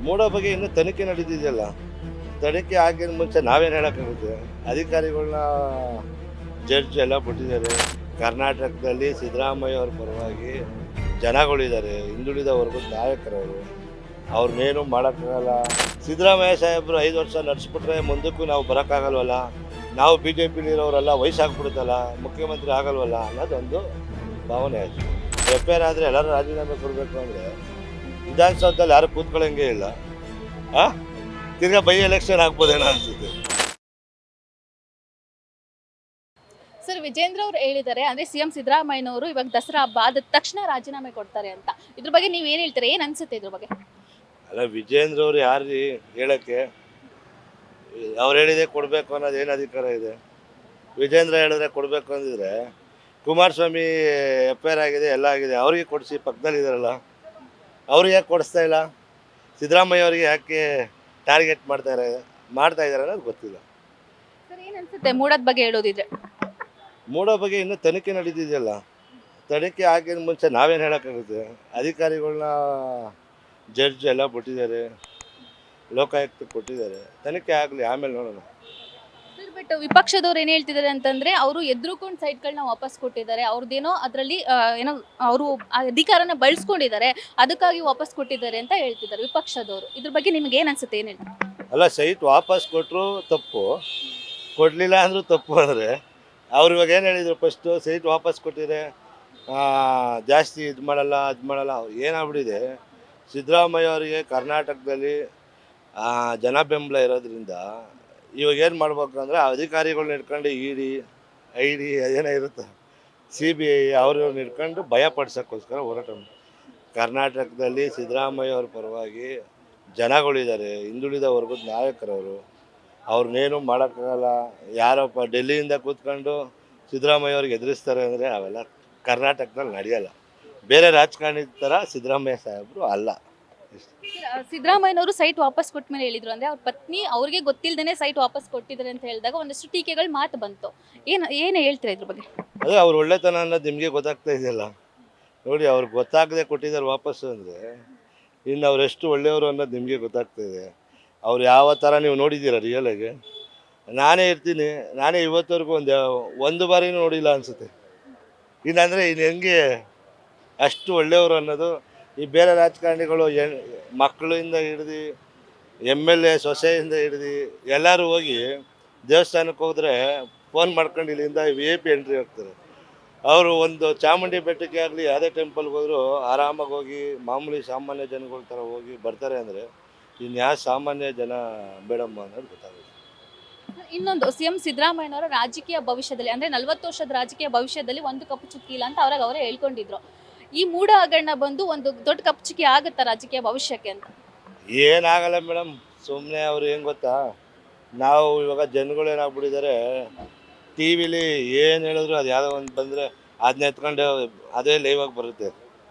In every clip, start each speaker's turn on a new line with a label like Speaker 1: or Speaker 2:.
Speaker 1: ಮೂಡೋ ಬಗ್ಗೆ ಇನ್ನೂ ತನಿಖೆ ನಡೀತಿದೆಯಲ್ಲ. ತನಿಖೆ ಆಗಿದ ಮುಂಚೆ ನಾವೇನು ಹೇಳೋಕ್ಕಾಗುತ್ತೆ. ಅಧಿಕಾರಿಗಳನ್ನ ಜಡ್ಜ್ ಎಲ್ಲ ಬಿಟ್ಟಿದ್ದಾರೆ. ಕರ್ನಾಟಕದಲ್ಲಿ ಸಿದ್ದರಾಮಯ್ಯ ಅವ್ರ ಪರವಾಗಿ ಜನಗಳಿದ್ದಾರೆ, ಹಿಂದುಳಿದ ವರ್ಗದ ನಾಯಕರವರು. ಅವ್ರನ್ನೇನು ಮಾಡೋಕ್ಕಾಗಲ್ಲ. ಸಿದ್ದರಾಮಯ್ಯ ಸಾಹೇಬರು 5 ವರ್ಷ ನಡೆಸ್ಬಿಟ್ರೆ ಮುಂದಕ್ಕೂ ನಾವು ಬರೋಕ್ಕಾಗಲ್ವಲ್ಲ. ನಾವು ಬಿ ಜೆ ಪಿಲಿರೋರೆಲ್ಲ ವಯಸ್ಸಾಗ್ಬಿಡುತ್ತಲ್ಲ, ಮುಖ್ಯಮಂತ್ರಿ ಆಗಲ್ವಲ್ಲ ಅನ್ನೋದೊಂದು ಭಾವನೆ ಆಯಿತು. ಎಫ್ ಐ ಆರ್ ಆದರೆ ಎಲ್ಲರೂ ರಾಜೀನಾಮೆ ಕೊಡಬೇಕು ಅಂದರೆ ವಿಧಾನಸೌಧದಲ್ಲಿ ಯಾರು ಕೂತ್ಕೊಳ್ಳೋಂಗೇ ಇಲ್ಲ. ತಿರ್ಗಾ ಬೈ ಎಲೆಕ್ಷನ್ ಆಗ್ಬೋದೇನೋ ಅನಿಸುತ್ತೆ.
Speaker 2: ಸರ್ ವಿಜೇಂದ್ರ ಅವರು ಹೇಳಿದ್ದಾರೆ ಅಂದ್ರೆ ಸಿಎಂ ಸಿದ್ದರಾಮಯ್ಯನವರು ಇವಾಗ ದಸರಾ ಹಬ್ಬ ಆದ ತಕ್ಷಣ ರಾಜೀನಾಮೆ ಕೊಡ್ತಾರೆ ಅಂತ. ಇದ್ರ ಬಗ್ಗೆ ನೀವ್ ಏನ್ ಹೇಳ್ತೀರಾ, ಏನ್ ಅನ್ಸುತ್ತೆ ಇದ್ರ ಬಗ್ಗೆ?
Speaker 1: ಅಲ್ಲ, ವಿಜೇಂದ್ರ ಅವ್ರು ಯಾರು ಹೇಳೋಕ್ಕೆ? ಅವ್ರು ಹೇಳಿದೆ ಕೊಡಬೇಕು ಅನ್ನೋದು ಏನು ಅಧಿಕಾರ ಇದೆ? ವಿಜೇಂದ್ರ ಹೇಳಿದ್ರೆ ಕೊಡಬೇಕು ಅಂದಿದ್ರೆ ಕುಮಾರಸ್ವಾಮಿ ಎಫ್ ಐ ಆರ್ ಆಗಿದೆ, ಎಲ್ಲ ಆಗಿದೆ, ಅವ್ರಿಗೆ ಕೊಡಿಸಿ, ಪಕ್ಕದಲ್ಲಿದ್ದಾರಲ್ಲ, ಅವ್ರಿಗೆ ಯಾಕೆ ಕೊಡಿಸ್ತಾ ಇಲ್ಲ? ಸಿದ್ದರಾಮಯ್ಯ ಅವರಿಗೆ ಯಾಕೆ ಟಾರ್ಗೆಟ್ ಮಾಡ್ತಾ ಇದ್ದಾರೆ ಅನ್ನೋದು ಗೊತ್ತಿಲ್ಲ.
Speaker 2: ಸರ್ ಏನ್ ಅನ್ಸುತ್ತೆ ಮೂಡದ್ ಬಗ್ಗೆ ಹೇಳೋದಿದ್ರೆ?
Speaker 1: ಮೂಡೋ ಬಗ್ಗೆ ಇನ್ನೂ ತನಿಖೆ ನಡೀತಿದೆಯಲ್ಲ. ತನಿಖೆ ಆಗಿದ ಮುಂಚೆ ನಾವೇನು ಹೇಳೋಕ್ಕಾಗುತ್ತೆ. ಅಧಿಕಾರಿಗಳನ್ನ ಜಡ್ಜ್ ಎಲ್ಲ ಬಿಟ್ಟಿದ್ದಾರೆ, ಲೋಕಾಯುಕ್ತಕ್ಕೆ ಕೊಟ್ಟಿದ್ದಾರೆ. ತನಿಖೆ ಆಗಲಿ, ಆಮೇಲೆ ನೋಡೋಣ.
Speaker 2: ಸರ್ ಬಟ್ ವಿಪಕ್ಷದವ್ರು ಏನ್ ಹೇಳ್ತಿದ್ದಾರೆ ಅಂತಂದ್ರೆ ಅವರು ಎದ್ರುಕೊಂಡು ಸೈಟ್ಗಳನ್ನ ವಾಪಸ್ ಕೊಟ್ಟಿದ್ದಾರೆ, ಅವ್ರದ್ದೇನೋ ಅದರಲ್ಲಿ ಏನೋ ಅವರು ಅಧಿಕಾರನ ಬಳಸ್ಕೊಂಡಿದ್ದಾರೆ, ಅದಕ್ಕಾಗಿ ವಾಪಸ್ ಕೊಟ್ಟಿದ್ದಾರೆ ಅಂತ ಹೇಳ್ತಿದ್ದಾರೆ ವಿಪಕ್ಷದವರು. ಇದ್ರ ಬಗ್ಗೆ ನಿಮ್ಗೆ ಏನ್ ಅನ್ಸುತ್ತೆ, ಏನ್ ಹೇಳ್ತೀರಾ?
Speaker 1: ಅಲ್ಲ, ಸೈಟ್ ವಾಪಸ್ ಕೊಟ್ಟರು ತಪ್ಪು, ಕೊಡಲಿಲ್ಲ ಅಂದರೂ ತಪ್ಪು. ಅಂದರೆ ಅವ್ರು ಇವಾಗ ಏನು ಹೇಳಿದರು, ಫಸ್ಟು ಸೈಟ್ ವಾಪಸ್ ಕೊಟ್ಟಿದ್ರೆ ಜಾಸ್ತಿ ಇದು ಮಾಡಲ್ಲ, ಅದು ಮಾಡಲ್ಲ. ಅವ್ರು ಏನಾಗ್ಬಿಟ್ಟಿದೆ, ಸಿದ್ದರಾಮಯ್ಯ ಅವರಿಗೆ ಕರ್ನಾಟಕದಲ್ಲಿ ಜನ ಬೆಂಬಲ ಇರೋದ್ರಿಂದ ಇವಾಗ ಏನು ಮಾಡ್ಬೇಕು ಅಂದರೆ ಅಧಿಕಾರಿಗಳನ್ನ ಹಿಡ್ಕೊಂಡು ಐ ಡಿ ಅದೇನೋ ಇರುತ್ತೆ, CBI ಅವ್ರನ್ನ ಹಿಡ್ಕೊಂಡು ಭಯ ಪಡ್ಸೋಕ್ಕೋಸ್ಕರ ಹೋರಾಟ ಕರ್ನಾಟಕದಲ್ಲಿ ಸಿದ್ದರಾಮಯ್ಯ ಅವ್ರ ಪರವಾಗಿ ಜನಗಳಿದ್ದಾರೆ, ಹಿಂದುಳಿದ ವರ್ಗದ ನಾಯಕರವರು. ಅವ್ರನ್ನೇನು ಮಾಡೋಕ್ಕಾಗಲ್ಲ. ಯಾರಪ್ಪ ಡೆಲ್ಲಿಯಿಂದ ಕೂತ್ಕೊಂಡು ಸಿದ್ದರಾಮಯ್ಯ ಅವ್ರಿಗೆ ಎದುರಿಸ್ತಾರೆ ಅಂದರೆ ಅವೆಲ್ಲ ಕರ್ನಾಟಕದಲ್ಲಿ ನಡೆಯಲ್ಲ. ಬೇರೆ ರಾಜಕಾರಣಿ ಥರ ಸಿದ್ದರಾಮಯ್ಯ ಸಾಹೇಬರು ಅಲ್ಲ.
Speaker 2: ಸಿದ್ದರಾಮಯ್ಯನವರು ಸೈಟ್ ವಾಪಸ್ ಕೊಟ್ಟ ಮೇಲೆ ಹೇಳಿದ್ರು ಅಂದ್ರೆ ಅವ್ರ ಪತ್ನಿ ಅವ್ರಿಗೆ ಗೊತ್ತಿಲ್ಲದೇನೆ ಸೈಟ್ ವಾಪಸ್ ಕೊಟ್ಟಿದ್ದಾರೆ ಅಂತ ಹೇಳಿದಾಗ ಒಂದಷ್ಟು ಟೀಕೆಗಳು ಮಾತು ಬಂತು. ಏನ್ ಹೇಳ್ತೀರಾ ಇದ್ರ ಬಗ್ಗೆ?
Speaker 1: ಅದೇ ಅವ್ರ ಒಳ್ಳೆತನ ಅನ್ನೋದು ನಿಮಗೆ ಗೊತ್ತಾಗ್ತಾ ಇದೆಯಲ್ಲ. ನೋಡಿ, ಅವ್ರಿಗೆ ಗೊತ್ತಾಗದೆ ಕೊಟ್ಟಿದ್ದಾರೆ ವಾಪಸ್ಸು ಅಂದರೆ ಇನ್ನು ಅವರೆಷ್ಟು ಒಳ್ಳೆಯವರು ಅನ್ನೋದು ನಿಮಗೆ ಗೊತ್ತಾಗ್ತಾ ಇದೆ. ಅವ್ರು ಯಾವ ಥರ ನೀವು ನೋಡಿದ್ದೀರಾ ರಿಯಲಾಗಿ? ನಾನೇ ಇರ್ತೀನಿ, ನಾನೇ ಇವತ್ತವರೆಗೂ ಒಂದು ಬಾರಿನೂ ನೋಡಿಲ್ಲ ಅನಿಸುತ್ತೆ. ಇನ್ನು ಹೆಂಗೆ ಅಷ್ಟು ಒಳ್ಳೆಯವರು ಅನ್ನೋದು. ಈ ಬೇರೆ ರಾಜಕಾರಣಿಗಳು ಮಕ್ಕಳಿಂದ ಹಿಡ್ದು MLA ಸೊಸೆಯಿಂದ ಹಿಡ್ದು ಎಲ್ಲರೂ ಹೋಗಿ ದೇವಸ್ಥಾನಕ್ಕೆ ಹೋದರೆ ಫೋನ್ ಮಾಡ್ಕೊಂಡು ಇಲ್ಲಿಂದ VIP ಎಂಟ್ರಿ ಹೋಗ್ತಾರೆ. ಅವರು ಒಂದು ಚಾಮುಂಡಿ ಬೆಟ್ಟಕ್ಕೆ ಆಗಲಿ ಯಾವುದೇ ಟೆಂಪಲ್ಗೆ ಹೋದರೂ ಆರಾಮಾಗಿ ಹೋಗಿ ಮಾಮೂಲಿ ಸಾಮಾನ್ಯ ಜನಗಳ ಥರ ಹೋಗಿ ಬರ್ತಾರೆ. ಅಂದರೆ ಇನ್ಯಾವ ಸಾಮಾನ್ಯ ಜನ ಬೇಡಮ್ಮ ಅನ್ನೋದು ಗೊತ್ತಾಗುತ್ತೆ.
Speaker 2: ಇನ್ನೊಂದು ಸಿಎಂ ಸಿದ್ದರಾಮಯ್ಯನವರ ರಾಜಕೀಯ ಭವಿಷ್ಯದಲ್ಲಿ ಅಂದ್ರೆ 40 ವರ್ಷದ ರಾಜಕೀಯ ಭವಿಷ್ಯದಲ್ಲಿ ಒಂದು ಕಪ್ಪು ಚುಕ್ಕಿ ಇಲ್ಲ ಅಂತ ಅವ್ರಾಗ ಅವರೇ ಹೇಳ್ಕೊಂಡಿದ್ರು. ಈ ಮೂಡ ಹಗರಣ ಬಂದು ಒಂದು ದೊಡ್ಡ ಕಪ್ಪು ಚುಕ್ಕಿ ಆಗುತ್ತಾ ರಾಜಕೀಯ ಭವಿಷ್ಯಕ್ಕೆ ಅಂತ?
Speaker 1: ಏನಾಗಲ್ಲ ಮೇಡಮ್, ಸುಮ್ಮನೆ ಅವ್ರು ಏನು ಗೊತ್ತಾ, ನಾವು ಇವಾಗ ಜನಗಳು ಏನಾಗ್ಬಿಟ್ಟಿದ್ದಾರೆ, ಟಿ ವಿಲಿ ಏನು ಹೇಳಿದ್ರು ಅದು ಯಾವುದೋ ಒಂದು ಬಂದರೆ ಅದನ್ನ ಎತ್ಕೊಂಡು ಅದೇ ಲೈವಾಗಿ ಬರುತ್ತೆ.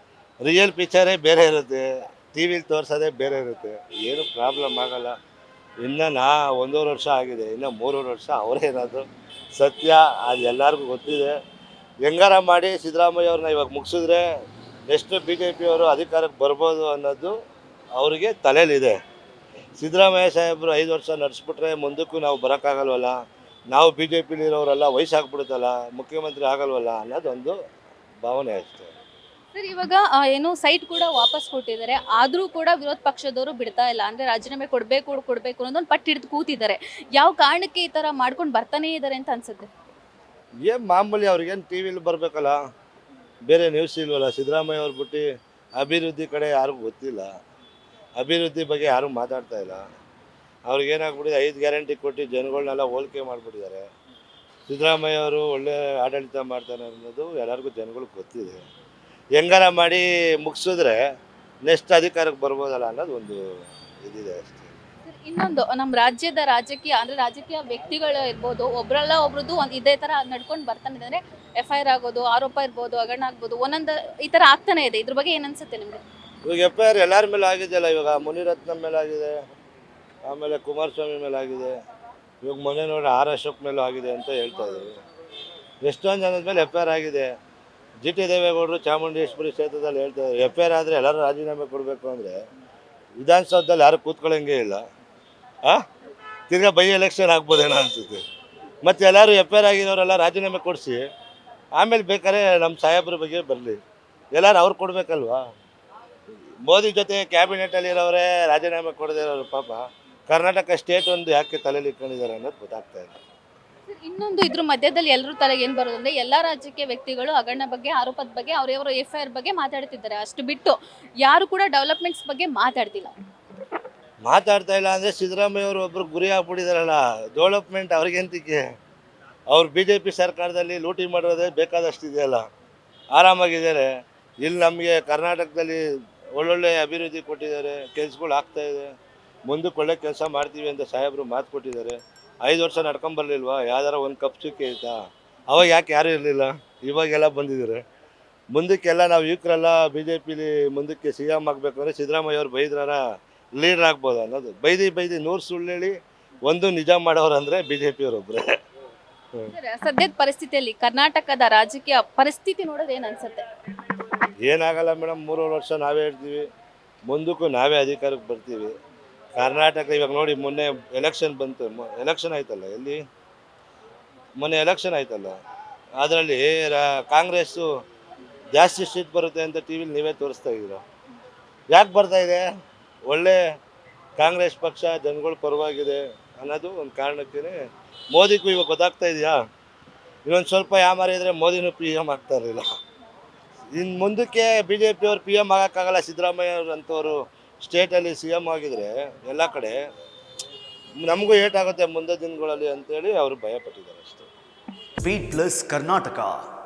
Speaker 1: ರಿಯಲ್ ಪಿಕ್ಚರೇ ಬೇರೆ ಇರುತ್ತೆ, ಟಿ ವಿಲಿ ತೋರಿಸೋದೇ ಬೇರೆ ಇರುತ್ತೆ. ಏನು ಪ್ರಾಬ್ಲಮ್ ಆಗಲ್ಲ. ಇನ್ನು 1.5 ವರ್ಷ ಆಗಿದೆ, ಇನ್ನು 3 ವರ್ಷ ಅವರೇ ಇರೋದು. ಸತ್ಯ ಅದು ಎಲ್ಲರಿಗೂ ಗೊತ್ತಿದೆ. ಹೆಂಗಾರ ಮಾಡಿ ಸಿದ್ದರಾಮಯ್ಯ ಅವ್ರನ್ನ ಇವಾಗ ಮುಗಿಸಿದ್ರೆ ನೆಕ್ಸ್ಟ್ BJP ಅವರು ಅಧಿಕಾರಕ್ಕೆ ಬರ್ಬೋದು ಅನ್ನೋದು ಅವರಿಗೆ ತಲೆಯಲ್ಲಿದೆ. ಸಿದ್ದರಾಮಯ್ಯ ಸಾಹೇಬರು 5 ವರ್ಷ ನಡೆಸ್ಬಿಟ್ರೆ ಮುಂದಕ್ಕೂ ನಾವು ಬರೋಕ್ಕಾಗಲ್ವಲ್ಲ, ನಾವು ಬಿ ಜೆ ಪಿಲಿರೋರೆಲ್ಲ ವಯಸ್ಸಾಗ್ಬಿಡುತ್ತಲ್ಲ, ಮುಖ್ಯಮಂತ್ರಿ ಆಗಲ್ವಲ್ಲ ಅನ್ನೋದೊಂದು ಭಾವನೆ ಅಷ್ಟೇ.
Speaker 2: ಸರ್ ಇವಾಗ ಏನು ಸೈಟ್ ಕೂಡ ವಾಪಸ್ ಕೊಟ್ಟಿದ್ದಾರೆ, ಆದ್ರೂ ಕೂಡ ವಿರೋಧ ಪಕ್ಷದವರು ಬಿಡ್ತಾ ಇಲ್ಲ. ಅಂದ್ರೆ ರಾಜೀನಾಮೆ ಕೊಡ್ಬೇಕು ಅನ್ನೋದೊಂದು ಪಟ್ಟು ಹಿಡಿದು ಕೂತಿದ್ದಾರೆ. ಯಾವ ಕಾರಣಕ್ಕೆ ಈ ತರ ಮಾಡ್ಕೊಂಡು ಬರ್ತಾನೆ ಇದ್ದಾರೆ ಅಂತ ಅನ್ಸುತ್ತೆ?
Speaker 1: ಏನು ಮಾಮೂಲಿ, ಅವ್ರಿಗೇನು ಟಿ ವಿಲಿ ಬರಬೇಕಲ್ಲ, ಬೇರೆ ನ್ಯೂಸ್ ಇಲ್ವಲ್ಲ. ಸಿದ್ದರಾಮಯ್ಯ ಅವ್ರು ಬಿಟ್ಟು ಅಭಿವೃದ್ಧಿ ಕಡೆ ಯಾರಿಗೂ ಗೊತ್ತಿಲ್ಲ, ಅಭಿವೃದ್ಧಿ ಬಗ್ಗೆ ಯಾರೂ ಮಾತಾಡ್ತಾ ಇಲ್ಲ. ಅವ್ರಿಗೇನಾಗ್ಬಿಟ್ಟಿದೆ, 5 ಗ್ಯಾರಂಟಿ ಕೊಟ್ಟು ಜನಗಳನ್ನೆಲ್ಲ ಹೋಲಿಕೆ ಮಾಡಿಬಿಟ್ಟಿದ್ದಾರೆ. ಸಿದ್ದರಾಮಯ್ಯ ಅವರು ಒಳ್ಳೆ ಆಡಳಿತ ಮಾಡ್ತಾರೆ ಅನ್ನೋದು ಎಲ್ಲರಿಗೂ ಜನಗಳಿಗೆ ಗೊತ್ತಿದೆ. ಹೆಂಗಾರ ಮಾಡಿ ಮುಗಿಸಿದ್ರೆ ನೆಕ್ಸ್ಟ್ ಅಧಿಕಾರಕ್ಕೆ ಬರ್ಬೋದಲ್ಲ ಅನ್ನೋದು ಒಂದು ಇದಿದೆ ಅಷ್ಟೇ.
Speaker 2: ಇನ್ನೊಂದು ನಮ್ಮ ರಾಜ್ಯದ ರಾಜಕೀಯ ಅಂದ್ರೆ ರಾಜಕೀಯ ವ್ಯಕ್ತಿಗಳು ಇರ್ಬೋದು, ಒಬ್ರಲ್ಲ ಒಬ್ರದ್ದು ಒಂದು ಇದೇ ತರ ನಡ್ಕೊಂಡು ಬರ್ತಾನೆ ಇದೆ. ಅಂದ್ರೆ FIR ಆಗೋದು, ಆರೋಪ ಇರ್ಬೋದು, ಹಗರಣ ಆಗ್ಬೋದು, ಒಂದೊಂದು ಈ ತರ ಆಗ್ತಾನೆ ಇದೆ. ಇದ್ರ ಬಗ್ಗೆ ಏನ್ ಅನ್ಸುತ್ತೆ ನಿಮ್ಗೆ?
Speaker 1: ಇವಾಗ FIR ಎಲ್ಲರ ಮೇಲೆ ಆಗಿದೆಯಲ್ಲ. ಇವಾಗ ಮುನಿರತ್ನ ಮೇಲೆ ಆಗಿದೆ, ಆಮೇಲೆ ಕುಮಾರಸ್ವಾಮಿ ಮೇಲೆ ಆಗಿದೆ, ಇವಾಗ ಮೊನ್ನೆ ನೋಡಿ R ಅಶೋಕ್ ಮೇಲೂ ಆಗಿದೆ ಅಂತ ಹೇಳ್ತಾ ಇದ್ದೀವಿ. ಎಷ್ಟೊಂದು ಜನದ ಮೇಲೆ FIR ಆಗಿದೆ. GT ದೇವೇಗೌಡರು ಚಾಮುಂಡೇಶ್ವರಿ ಕ್ಷೇತ್ರದಲ್ಲಿ ಹೇಳ್ತಾರೆ FIR ಆದರೆ ಎಲ್ಲರೂ ರಾಜೀನಾಮೆ ಕೊಡಬೇಕು ಅಂದರೆ ವಿಧಾನಸೌಧದಲ್ಲಿ ಯಾರು ಕೂತ್ಕೊಳ್ಳೋಂಗೆ ಇಲ್ಲ. ತಿರ್ಗಾ ಬೈ ಎಲೆಕ್ಷನ್ ಆಗ್ಬೋದೇನೋ ಅನಿಸುತ್ತೆ. ಮತ್ತು ಎಲ್ಲರೂ ಎಫ್ ಐ ಆರ್ ಆಗಿರೋರೆಲ್ಲ ರಾಜೀನಾಮೆ ಕೊಡಿಸಿ ಆಮೇಲೆ ಬೇಕಾದ್ರೆ ನಮ್ಮ ಸಾಹೇಬ್ರ ಬಗ್ಗೆ ಬರಲಿ. ಎಲ್ಲರೂ ಅವ್ರು ಕೊಡಬೇಕಲ್ವಾ? ಮೋದಿ ಜೊತೆ ಕ್ಯಾಬಿನೆಟಲ್ಲಿರೋರೇ ರಾಜೀನಾಮೆ ಕೊಡದೇ ಇರೋರು ಪಾಪ ಕರ್ನಾಟಕ ಸ್ಟೇಟ್ ಒಂದು ಯಾಕೆ ತಲೆಯಲ್ಲಿ ಇಟ್ಕೊಂಡಿದ್ದಾರೆ ಅನ್ನೋದು ಗೊತ್ತಾಗ್ತಾ ಇಲ್ಲ.
Speaker 2: ಇನ್ನೊಂದು ಇದ್ರ ಮಧ್ಯದಲ್ಲಿ ಎಲ್ಲರೂ ತಲೆಗೆ ಏನು ಬರೋದು ಅಂದ್ರೆ ಎಲ್ಲಾ ರಾಜಕೀಯ ವ್ಯಕ್ತಿಗಳು ಹಗರಣ ಬಗ್ಗೆ ಆರೋಪದ ಬಗ್ಗೆ ಅವ್ರವ್ರ FIR ಬಗ್ಗೆ ಮಾತಾಡ್ತಿದ್ದಾರೆ. ಅಷ್ಟು ಬಿಟ್ಟು ಯಾರು ಕೂಡ ಡೆವಲಪ್ಮೆಂಟ್ಸ್ ಬಗ್ಗೆ ಮಾತಾಡ್ತಿಲ್ಲ.
Speaker 1: ಮಾತಾಡ್ತಾ ಇಲ್ಲ ಅಂದರೆ ಸಿದ್ದರಾಮಯ್ಯ ಅವರು ಒಬ್ಬರು ಗುರಿ ಆಗ್ಬಿಟ್ಟಿದಾರಲ್ಲ. ಡೆವಲಪ್ಮೆಂಟ್ ಅವ್ರಿಗೆಂತಿಕೆ? ಅವ್ರು BJP ಸರ್ಕಾರದಲ್ಲಿ ಲೂಟಿ ಮಾಡೋದೇ ಬೇಕಾದಷ್ಟಿದೆಯಲ್ಲ, ಆರಾಮಾಗಿದ್ದಾರೆ. ಇಲ್ಲಿ ನಮಗೆ ಕರ್ನಾಟಕದಲ್ಲಿ ಒಳ್ಳೊಳ್ಳೆ ಅಭಿವೃದ್ಧಿ ಕೊಟ್ಟಿದ್ದಾರೆ, ಕೆಲಸಗಳು ಆಗ್ತಾಯಿದೆ, ಮುಂದಕ್ಕೆ ಒಳ್ಳೆ ಕೆಲಸ ಮಾಡ್ತೀವಿ ಅಂತ ಸಾಹೇಬರು ಮಾತು ಕೊಟ್ಟಿದ್ದಾರೆ. 5 ವರ್ಷ ನಡ್ಕೊಂಬರ್ಲಿಲ್ವಾ? ಯಾವ್ದಾರ ಒಂದು ಕಪ್ ಚುಕ್ಕಿ ಐತಾ? ಅವಾಗ ಯಾಕೆ ಯಾರೂ ಇರಲಿಲ್ಲ, ಇವಾಗೆಲ್ಲ ಬಂದಿದ್ದಾರೆ. ಮುಂದಕ್ಕೆಲ್ಲ ನಾವು ಯುವಕರೆಲ್ಲ BJPಲಿ ಮುಂದಕ್ಕೆ CM ಆಗಬೇಕು ಅಂದರೆ ಸಿದ್ದರಾಮಯ್ಯ ಅವ್ರು ಬೈದ್ರಾರ ಲೀಡ್ರ್ ಆಗ್ಬೋದು ಅನ್ನೋದು. ಬೈದು 100 ಸುಳ್ಳು ಹೇಳಿ ಒಂದು ನಿಜ ಮಾಡೋರು ಅಂದರೆ BJP ಅವರೊಬ್ಬರೇ.
Speaker 2: ಸದ್ಯದ ಪರಿಸ್ಥಿತಿಯಲ್ಲಿ ಕರ್ನಾಟಕದ ರಾಜಕೀಯ ಪರಿಸ್ಥಿತಿ ನೋಡೋದು ಏನು ಅನ್ಸುತ್ತೆ?
Speaker 1: ಏನಾಗಲ್ಲ ಮೇಡಮ್, 3 ವರ್ಷ ನಾವೇ ಇರ್ತೀವಿ, ಮುಂದಕ್ಕೂ ನಾವೇ ಅಧಿಕಾರಕ್ಕೆ ಬರ್ತೀವಿ. ಕರ್ನಾಟಕ ಇವಾಗ ನೋಡಿ, ಮೊನ್ನೆ ಎಲೆಕ್ಷನ್ ಬಂತು, ಎಲೆಕ್ಷನ್ ಆಯ್ತಲ್ಲ, ಎಲ್ಲಿ ಮೊನ್ನೆ ಎಲೆಕ್ಷನ್ ಆಯ್ತಲ್ಲ, ಅದರಲ್ಲಿ ಕಾಂಗ್ರೆಸ್ಸು ಜಾಸ್ತಿ ಸೀಟ್ ಬರುತ್ತೆ ಅಂತ ಟಿ ವಿಲಿ ನೀವೇ ತೋರಿಸ್ತಾ ಇದ್ದೀರ. ಯಾಕೆ ಬರ್ತಾಯಿದೆ? ಒಳ್ಳೆ ಕಾಂಗ್ರೆಸ್ ಪಕ್ಷ ಜನಗಳ ಪರವಾಗಿದೆ ಅನ್ನೋದು ಒಂದು ಕಾರಣಕ್ಕೇ ಮೋದಿಗೂ ಇವಾಗ ಗೊತ್ತಾಗ್ತಾ ಇದೆಯಾ? ಇನ್ನೊಂದು ಸ್ವಲ್ಪ ಯಾಮಾರಿದ್ರೆ ಮೋದಿನೂ PM ಆಗ್ತಾ ಇರಲಿಲ್ಲ. ಇನ್ನು ಮುಂದಕ್ಕೆ BJP ಅವ್ರು PM ಆಗೋಕ್ಕಾಗಲ್ಲ. ಸಿದ್ದರಾಮಯ್ಯ ಅವ್ರು ಅಂಥವ್ರು ಸ್ಟೇಟಲ್ಲಿ CM ಆಗಿದ್ರೆ ಎಲ್ಲ ಕಡೆ ನಮಗೂ ಏಟಾಗುತ್ತೆ ಮುಂದೆ ದಿನಗಳಲ್ಲಿ ಅಂತೇಳಿ ಅವರು ಭಯಪಟ್ಟಿದ್ದಾರೆ ಅಷ್ಟೇ.
Speaker 3: Feed Plus Karnataka.